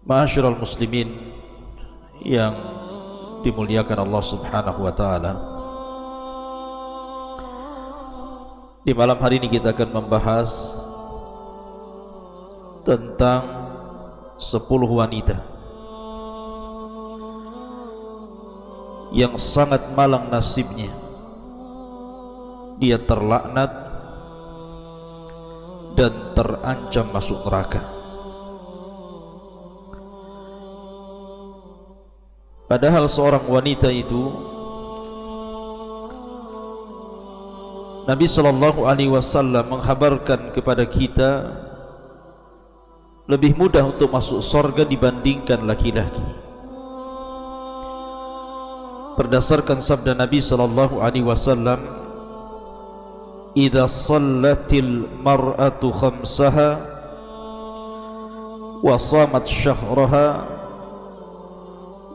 Ma'asyiral muslimin yang dimuliakan Allah Subhanahu wa taala. Di malam hari ini kita akan membahas tentang 10 wanita yang sangat malang nasibnya. Dia terlaknat dan terancam masuk neraka. Padahal seorang wanita itu, Nabi SAW menghabarkan kepada kita lebih mudah untuk masuk surga dibandingkan laki-laki. Berdasarkan sabda Nabi SAW, "Idza shallatil mar'atu khamsaha wa shamat syahraha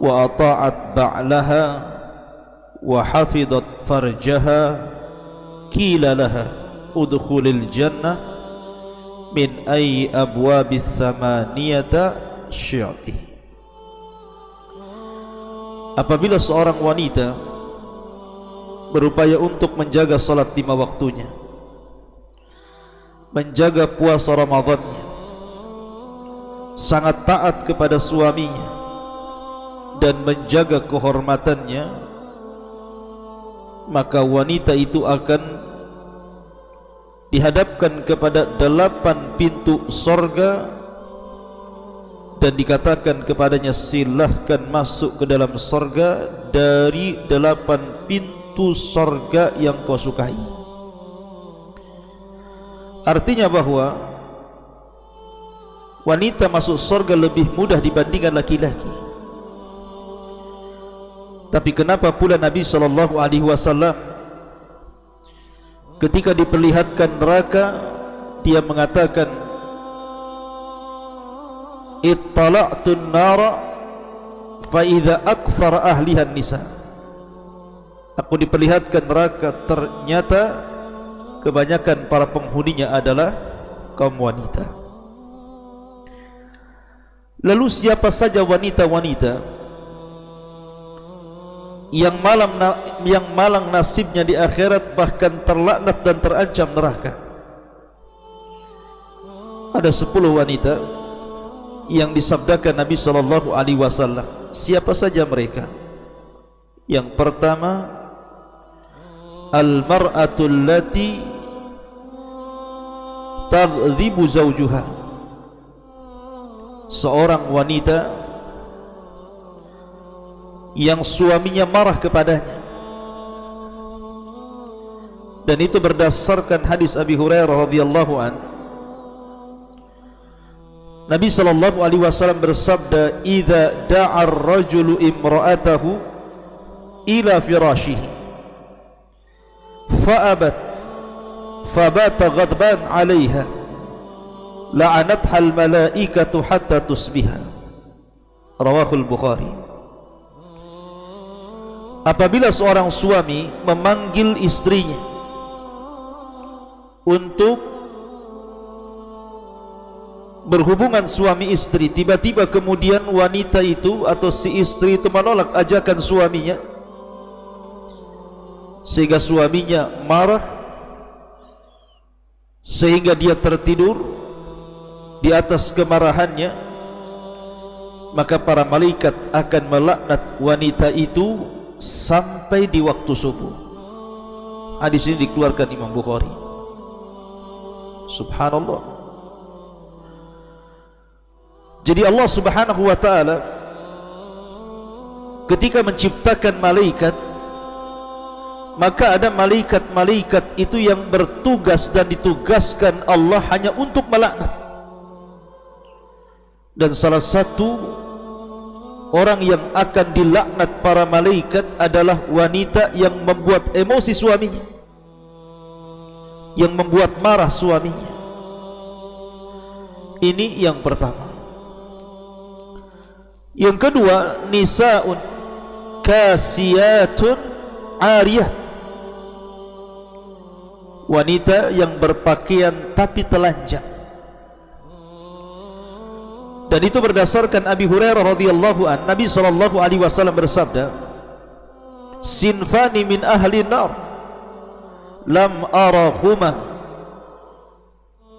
wa ata'at ba'laha wa hafidhat farjaha qila laha udkhulil jannah min ayyi abwabis thamaniyata syi'ti." Apabila seorang wanita berupaya untuk menjaga salat 5 waktunya, menjaga puasa Ramadannya, sangat taat kepada suaminya dan menjaga kehormatannya, maka wanita itu akan dihadapkan kepada 8 pintu sorga dan dikatakan kepadanya, silahkan masuk ke dalam sorga dari 8 pintu sorga yang kau sukai. Artinya bahwa wanita masuk sorga lebih mudah dibandingkan laki-laki. Tapi kenapa pula Nabi SAW ketika diperlihatkan neraka, dia mengatakan, "Ittala'tun nara fa idza aktsara ahliha nisa." Aku diperlihatkan neraka, ternyata kebanyakan para penghuninya adalah kaum wanita. Lalu siapa saja wanita-wanita yang malang nasibnya di akhirat, bahkan terlaknat dan terancam neraka? Ada 10 wanita yang disabdakan Nabi SAW. Siapa saja mereka? Yang pertama, al-mar'atul lati taghdhibu zawjuha. Seorang wanita yang suaminya marah kepadanya, dan itu berdasarkan hadis Abi Hurairah radhiyallahu an. Nabi SAW bersabda, "Idza da'a ar-rajulu imra'atahu ila firashihi fa'abat fabata ghadban 'alayha la'anatha al-malaikatu hatta tusbiha." Rawahul Bukhari. Apabila seorang suami memanggil istrinya untuk berhubungan suami istri, tiba-tiba kemudian wanita itu atau si istri itu menolak ajakan suaminya, sehingga suaminya marah, sehingga dia tertidur di atas kemarahannya, maka para malaikat akan melaknat wanita itu sampai di waktu subuh. Hadis ini dikeluarkan Imam Bukhari. Subhanallah. Jadi Allah Subhanahu wa taala ketika menciptakan malaikat, maka ada malaikat-malaikat itu yang bertugas dan ditugaskan Allah hanya untuk melaknat. Dan salah satu orang yang akan dilaknat para malaikat adalah wanita yang membuat emosi suaminya, yang membuat marah suaminya. Ini yang pertama. Yang kedua, nisaun kasiyatun ariyat, wanita yang berpakaian tapi telanjang. Dan itu berdasarkan Abi Hurairah radhiyallahu an, Nabi sallallahu alaihi wasallam bersabda, "Sinfani min ahli nar lam arahuma."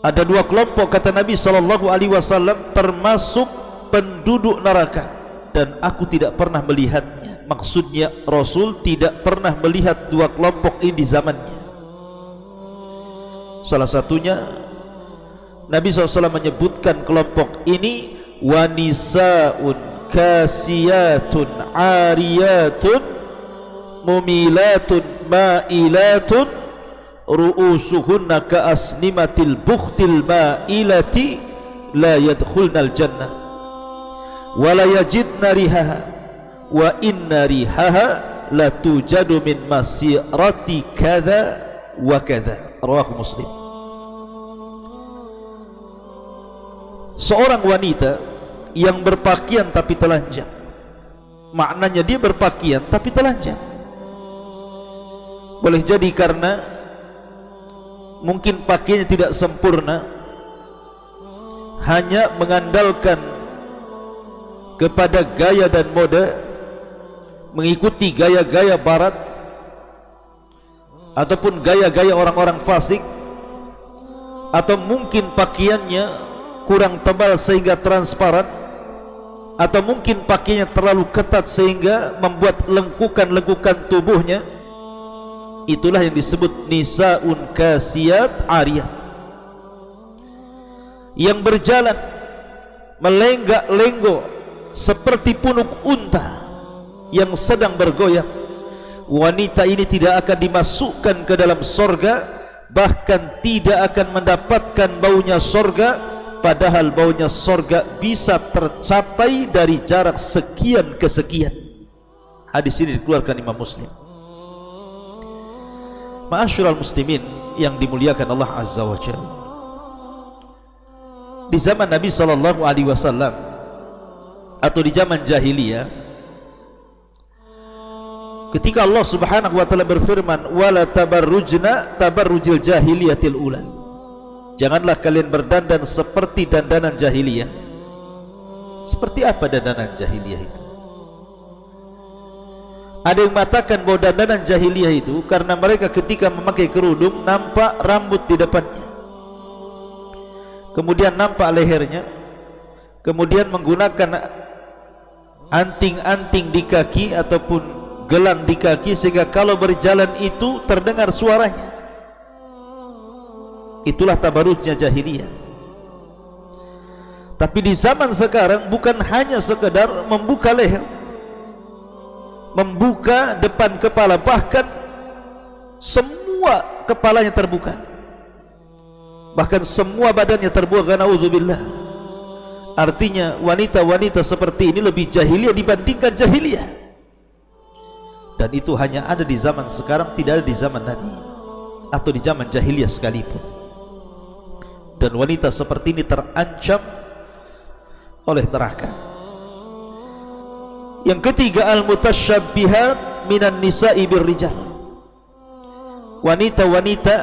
Ada dua kelompok, kata Nabi sallallahu alaihi wasallam, termasuk penduduk neraka, dan aku tidak pernah melihatnya. Maksudnya Rasul tidak pernah melihat dua kelompok ini di zamannya. Salah satunya Nabi SAW menyebutkan kelompok ini, wanisaun kasiyatun ariyatun mumilatun ma'ilatun ru'usuhunna ka'asnimatil bukhtil ma'ilati la yadkhulnal jannah wa la yajidna rihaha wa inna rihaha la tujadu min masirati kadha wa kadha. Rawahu Muslim. Seorang wanita yang berpakaian tapi telanjang, maknanya dia berpakaian tapi telanjang. Boleh jadi karena mungkin pakaiannya tidak sempurna, hanya mengandalkan kepada gaya dan mode, mengikuti gaya-gaya barat ataupun gaya-gaya orang-orang fasik, atau mungkin pakaiannya kurang tebal sehingga transparan, atau mungkin pakaiannya terlalu ketat sehingga membuat lengkukan-lengkukan tubuhnya. Itulah yang disebut nisaun kasiyat ariyat, yang berjalan melenggak-lenggok seperti punuk unta yang sedang bergoyang. Wanita ini tidak akan dimasukkan ke dalam sorga, bahkan tidak akan mendapatkan baunya sorga, padahal baunya sorga bisa tercapai dari jarak sekian ke sekian. Hadis ini dikeluarkan Imam Muslim. Ma'asyiral muslimin yang dimuliakan Allah Azza wa Jalla, di zaman Nabi sallallahu alaihi wasallam atau di zaman jahiliyah, ketika Allah Subhanahu wa taala berfirman, wala tabarrujna tabarrujil jahiliyatil ula, janganlah kalian berdandan seperti dandanan jahiliyah. Seperti apa dandanan jahiliyah itu? Ada yang mengatakan bahwa dandanan jahiliyah itu karena mereka ketika memakai kerudung nampak rambut di depannya, kemudian nampak lehernya, kemudian menggunakan anting-anting di kaki ataupun gelang di kaki, sehingga kalau berjalan itu terdengar suaranya. Itulah tabarrujnya jahiliyah. Tapi di zaman sekarang bukan hanya sekedar membuka leher, membuka depan kepala, bahkan semua kepalanya terbuka, bahkan semua badannya terbuka. Na'udzubillah. Artinya wanita-wanita seperti ini lebih jahiliyah dibandingkan jahiliyah. Dan itu hanya ada di zaman sekarang, tidak ada di zaman Nabi atau di zaman jahiliyah sekalipun. Dan wanita seperti ini terancam oleh neraka. Yang ketiga, al-mutasyabbihat minan nisa'i birrijal, wanita-wanita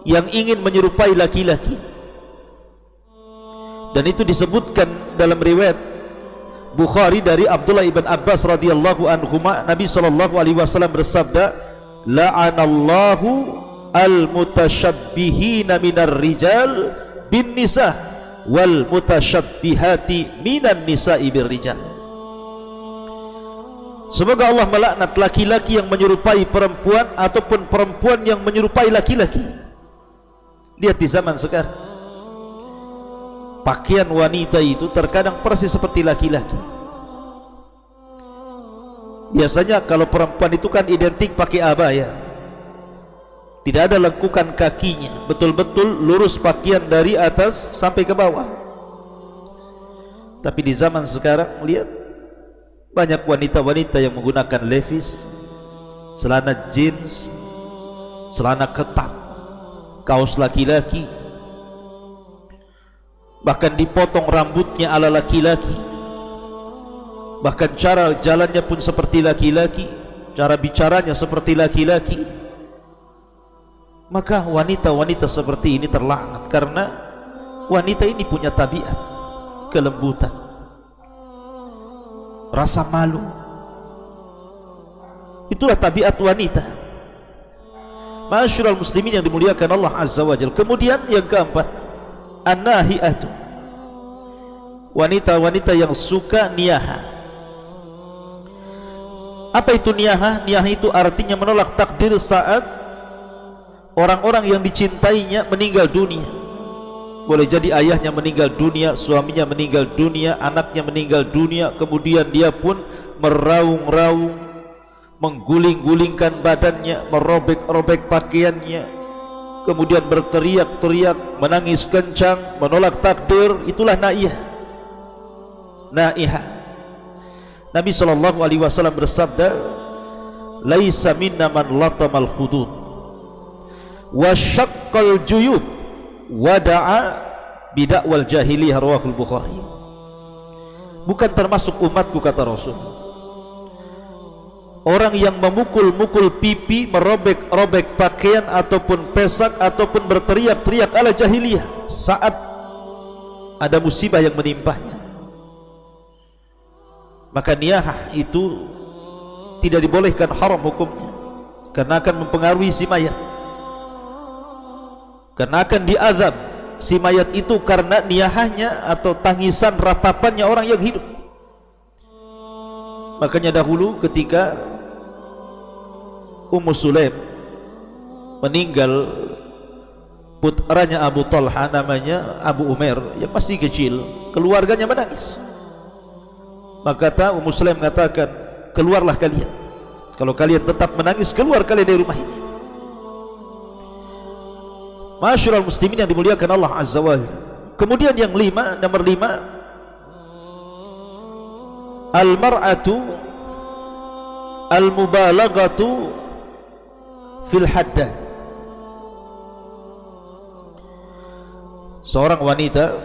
yang ingin menyerupai laki-laki. Dan itu disebutkan dalam riwayat Bukhari dari Abdullah ibn Abbas radhiyallahu anhuma, Nabi sallallahu alaihi wasallam bersabda, la'anallahu al-mutasyabbihina minar rijal bin nisa wal mutasyabbihati minan nisa'i birrijal. Semoga Allah melaknat laki-laki yang menyerupai perempuan ataupun perempuan yang menyerupai laki-laki. Lihat di zaman sekarang, pakaian wanita itu terkadang persis seperti laki-laki. Biasanya kalau perempuan itu kan identik pakai abaya, tidak ada lengkukan kakinya, betul-betul lurus pakaian dari atas sampai ke bawah. Tapi di zaman sekarang lihat, banyak wanita-wanita yang menggunakan levis, celana jeans, celana ketat, kaos laki-laki, bahkan dipotong rambutnya ala laki-laki, bahkan cara jalannya pun seperti laki-laki, cara bicaranya seperti laki-laki. Maka wanita-wanita seperti ini terlaknat, karena wanita ini punya tabiat, kelembutan, rasa malu. Itulah tabiat wanita. Ma'asyiral muslimin yang dimuliakan Allah Azza wa Jalla. Kemudian yang keempat, an-nahi'atu, wanita-wanita yang suka niyaha. Apa itu niyaha? Niyaha itu artinya menolak takdir saat orang-orang yang dicintainya meninggal dunia. Boleh jadi ayahnya meninggal dunia, suaminya meninggal dunia, anaknya meninggal dunia, kemudian dia pun meraung-raung, mengguling-gulingkan badannya, merobek-robek pakaiannya, kemudian berteriak-teriak, menangis kencang, menolak takdir. Itulah naiyah. Naihah. Nabi SAW bersabda, laisa minna man latamal khudud wa syaqqal juyub wa da'a bidakwal jahiliyah, rawahul Bukhari. Bukan termasuk umatku, kata Rasul, orang yang memukul-mukul pipi, merobek-robek pakaian ataupun pesak ataupun berteriak-teriak ala jahiliyah saat ada musibah yang menimpanya. Maka niyahah itu tidak dibolehkan, haram hukumnya, karena akan mempengaruhi si mayat, karena akan diazab si mayat itu karena niyahahnya atau tangisan ratapannya orang yang hidup. Makanya dahulu ketika Ummu Sulaim meninggal, putranya Abu Talha namanya Abu Umair yang masih kecil, keluarganya menangis. Maka kata Ummu Sulaim mengatakan, keluarlah kalian. Kalau kalian tetap menangis, keluar kalian dari rumah ini. Ma'asyiral muslimin yang dimuliakan Allah Azza wa Jalla. Kemudian yang nomor lima, al-mar'atu al-mubalaghatu fil haddad. Seorang wanita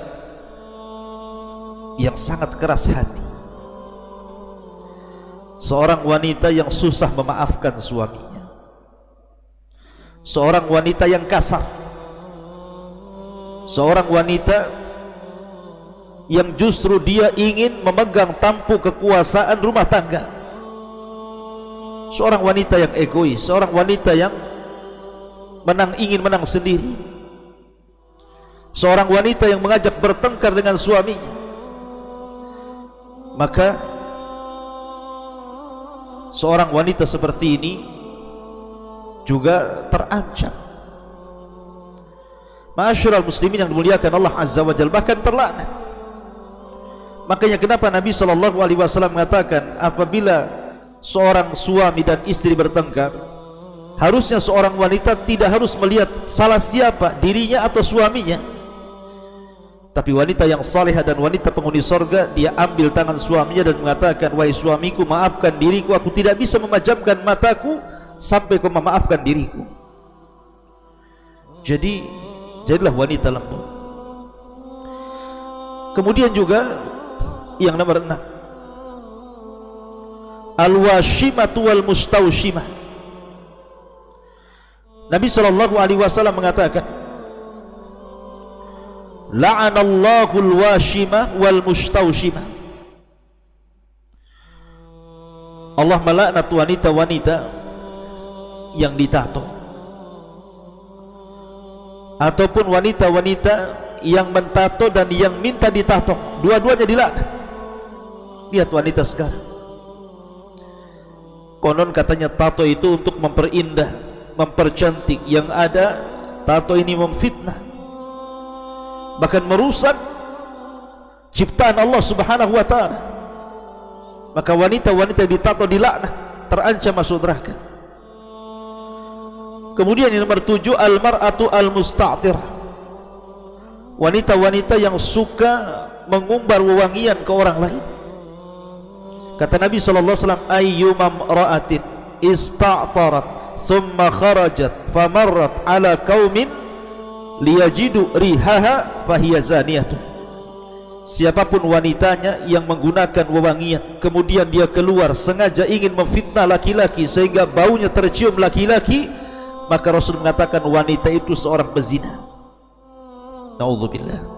yang sangat keras hati, seorang wanita yang susah memaafkan suaminya, seorang wanita yang kasar, seorang wanita yang justru dia ingin memegang tampuk kekuasaan rumah tangga, seorang wanita yang egois, seorang wanita yang ingin menang sendiri, seorang wanita yang mengajak bertengkar dengan suaminya. Maka seorang wanita seperti ini juga terancam. Ma'asyiral muslimin yang dimuliakan Allah Azza wa Jalla, bahkan terlaknat. Makanya kenapa Nabi SAW mengatakan, apabila seorang suami dan istri bertengkar, harusnya seorang wanita tidak harus melihat salah siapa, dirinya atau suaminya, tapi wanita yang salehah dan wanita penghuni sorga, dia ambil tangan suaminya dan mengatakan, wahai suamiku, maafkan diriku, aku tidak bisa memejamkan mataku sampai kau memaafkan diriku. Jadi jadilah wanita lembut. Kemudian juga yang nomor 6, al-washimatu wal mustawshimah. Nabi SAW mengatakan, la'anallahul washimah wal mustawshimah. Allah melaknat wanita-wanita yang ditato ataupun wanita-wanita yang mentato dan yang minta ditato, dua-duanya dilaknat. Lihat wanita sekarang, konon katanya tato itu untuk memperindah, mempercantik, yang ada tato ini memfitnah, bahkan merusak ciptaan Allah Subhanahu wa ta'ala. Maka wanita-wanita yang ditato dilaknat, terancam masuk neraka. Kemudian yang nomor 7, al-mar'atu al-musta'tirah, wanita-wanita yang suka mengumbar wewangian ke orang lain. Kata Nabi SAW, ayyumam ra'atin ista'tarat thumma kharajat famarrat ala qaumin liyajidu rihaha fahiya zaniyatun. Siapapun wanitanya yang menggunakan wewangian, kemudian dia keluar sengaja ingin memfitnah laki-laki sehingga baunya tercium laki-laki, maka Rasul mengatakan wanita itu seorang pezina. Naudzubillah.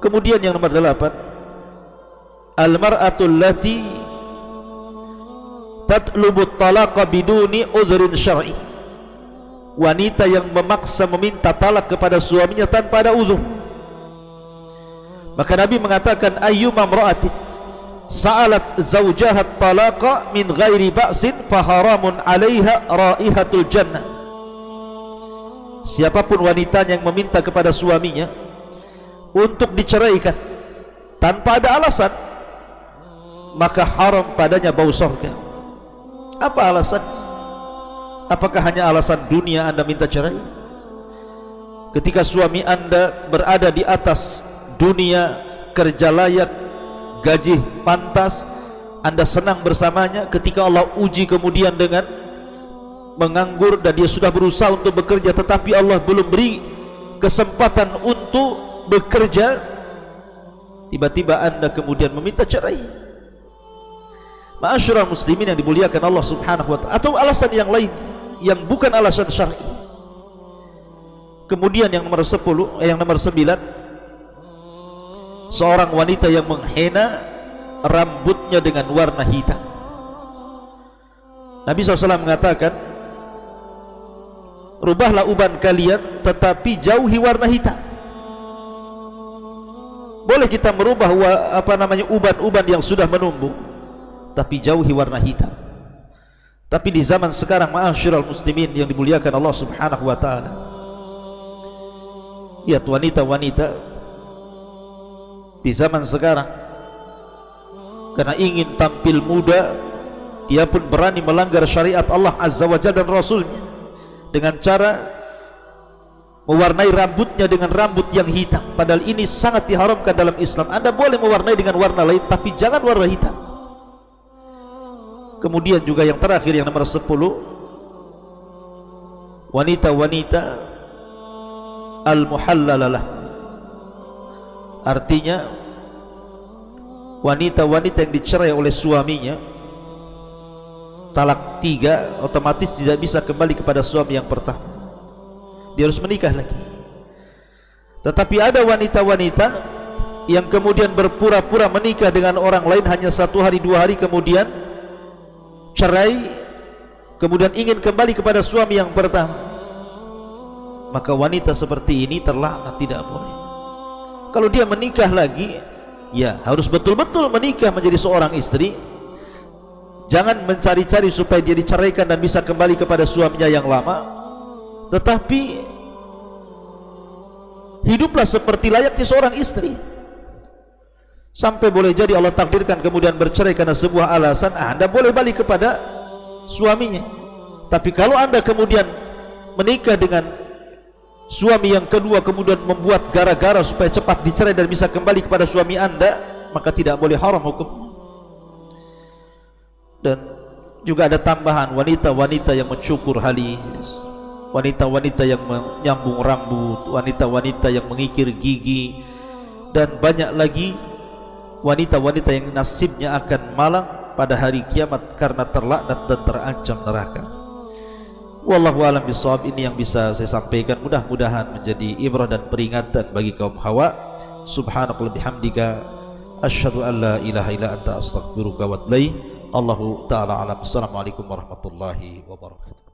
Kemudian yang nomor 8, al-mar'atul lati tatlubu talaqa biduni udhrin syar'i, wanita yang memaksa meminta talak kepada suaminya tanpa ada uzur. Maka Nabi mengatakan, ayyuma imra'atin sa'alat zawjaha talaqa min ghairi ba'sin faharamun 'alaiha raihatul jannah. Siapapun wanitanya yang meminta kepada suaminya untuk diceraikan tanpa ada alasan, maka haram padanya bau surga. Apa alasan? Apakah hanya alasan dunia Anda minta cerai? Ketika suami Anda berada di atas dunia, kerja layak, gaji pantas, Anda senang bersamanya. Ketika Allah uji kemudian dengan menganggur dan dia sudah berusaha untuk bekerja tetapi Allah belum beri kesempatan untuk bekerja, tiba-tiba Anda kemudian meminta cerai. Ma'asyiral muslimin yang dimuliakan Allah Subhanahu wa ta'ala, atau alasan yang lain yang bukan alasan syar'i. Kemudian yang nomor 10, yang nomor 9, seorang wanita yang menghena rambutnya dengan warna hitam. Nabi SAW mengatakan, rubahlah uban kalian tetapi jauhi warna hitam. Boleh kita merubah uban-uban yang sudah menumbuh, tapi jauhi warna hitam. Tapi di zaman sekarang, ma'asyiral muslimin yang dimuliakan Allah Subhanahu wa ta'ala, lihat wanita-wanita di zaman sekarang, karena ingin tampil muda, dia pun berani melanggar syariat Allah Azza wa Jalla dan Rasulnya dengan cara mewarnai rambutnya dengan rambut yang hitam. Padahal ini sangat diharamkan dalam Islam. Anda boleh mewarnai dengan warna lain, tapi jangan warna hitam. Kemudian juga yang terakhir, yang nomor 10, wanita-wanita al-muhallalalah, artinya wanita-wanita yang dicerai oleh suaminya talak 3, otomatis tidak bisa kembali kepada suami yang pertama. Dia harus menikah lagi. Tetapi ada wanita-wanita yang kemudian berpura-pura menikah dengan orang lain hanya 1 hari 2 hari kemudian cerai, kemudian ingin kembali kepada suami yang pertama. Maka wanita seperti ini terlaknat, tidak boleh. Kalau dia menikah lagi, ya harus betul-betul menikah menjadi seorang istri. Jangan mencari-cari supaya dia diceraikan dan bisa kembali kepada suaminya yang lama. Tetapi hiduplah seperti layaknya seorang istri. Sampai boleh jadi Allah takdirkan kemudian bercerai karena sebuah alasan, Anda boleh balik kepada suaminya. Tapi kalau Anda kemudian menikah dengan suami yang kedua, kemudian membuat gara-gara supaya cepat dicerai dan bisa kembali kepada suami Anda, maka tidak boleh, haram hukumnya. Dan juga ada tambahan, wanita-wanita yang mencukur halis, wanita-wanita yang menyambung rambut, wanita-wanita yang mengikir gigi, dan banyak lagi wanita-wanita yang nasibnya akan malang pada hari kiamat karena terlaknat dan terancam neraka. Wallahu a'lam bishawab. Ini yang bisa saya sampaikan, mudah-mudahan menjadi ibrah dan peringatan bagi kaum hawa. Subhanakallahumma bihamdika asyhadu an la ilaha illa anta astaghfiruka wa atubu ilaik. Allahu ta'ala alam. Assalamualaikum warahmatullahi wabarakatuh.